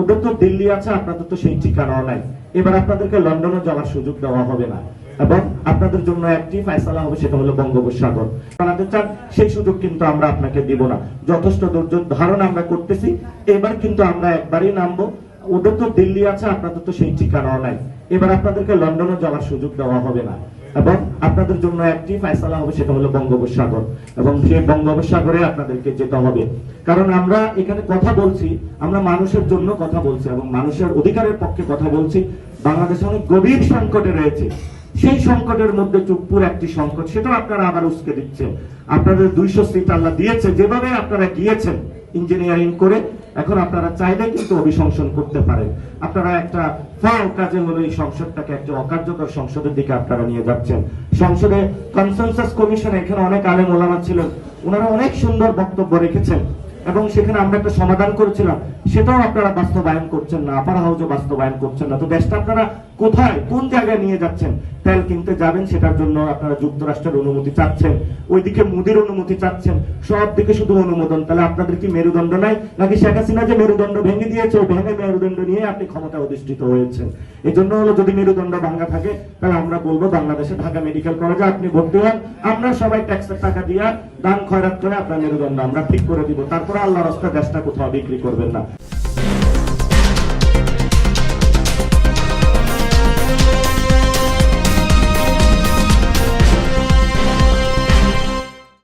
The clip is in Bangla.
ওদের তো দিল্লি আছে, আপনাদের তো সেই ঠিকানাও নাই। এবার আপনাদেরকে লন্ডনে যাওয়ার সুযোগ দেওয়া হবে না এবং আপনাদের জন্য একটি ফয়সালা হবে, সেটা হলো বঙ্গোপসাগর। বানাতে চান সেই সুযোগ কিন্তু আমরা আপনাকে দিব না। যথেষ্ট ধৈর্য ধারণ আমরা করতেছি। এবার কিন্তু আমরা একবারই নামবো। ওদের তো দিল্লি আছে, আপনাদের তো সেই ঠিকানাও নাই। এবার আপনাদেরকে লন্ডনে যাওয়ার সুযোগ দেওয়া হবে না এবং আপনাদের জন্য একটি ফয়সালা হবে, সেটা হলো বঙ্গোপসাগর। এবং সেই বঙ্গোপসাগরে আপনাদেরকে যেতে হবে। কারণ আমরা এখানে কথা বলছি, আমরা মানুষের জন্য কথা বলছি এবং মানুষের অধিকারের পক্ষে কথা বলছি। বাংলাদেশ অনেক গভীর সংকটে রয়েছে। সেই সংকটের মধ্যে চুপপুর একটি সংকট, সেটা আপনারা আবার উস্কে দিচ্ছেন। আপনাদের 200 সিট আল্লাহ দিয়েছে, যেভাবে আপনারা গিয়েছেন ইঞ্জিনিয়ারিং করে, এখন আপনারা চাইলে কিন্তু অভিশংসন করতে পারেন। আপনারা একটা ফাও কাজে হলো এই সংসদটাকে একটা অকার্যকর সংসদের দিকে আপনারা নিয়ে যাচ্ছেন। সংসদে কনসেনসাস কমিশন, এখানে অনেক আলেম ওলামা ছিলেন, ওনারা অনেক সুন্দর বক্তব্য রেখেছেন এবং সেখানে আমরা একটা সমাধান করেছিলাম, সেটাও আপনারা বাস্তবায়ন করছেন না। আপার হাউজও বাস্তবায়ন করছেন না। তো দেশটা আপনারা কোথায়, কোন জায়গায় নিয়ে যাচ্ছেন? তেল কিনতে যাবেন, সেটার জন্য আপনারা যুক্তরাষ্ট্রের অনুমতি চাচ্ছেন, ওইদিকে মোদির অনুমতি চাচ্ছেন, সব দিকে শুধু অনুমোদন। তাহলে আপনাদের কি মেরুদণ্ড নাই? নাকি শেখ হাসিনা যে মেরুদণ্ড ভেঙে দিয়েছে, ওই ভেঙে মেরুদণ্ড নিয়ে আপনি ক্ষমতা অধিষ্ঠিত হয়েছেন? এই জন্য হলো, যদি মেরুদণ্ড ভাঙা থাকে তাহলে আমরা বলবো বাংলাদেশে ঢাকা মেডিকেল কলেজে আপনি ভর্তি হন, আমরা সবাই ট্যাক্সের টাকা দিয়ে দান খয়রাত করে আপনার মেরুদণ্ড আমরা ঠিক করে দিব। তারপরে আল্লাহর রাস্তায় দেশটা কোথাও বিক্রি করবেন না।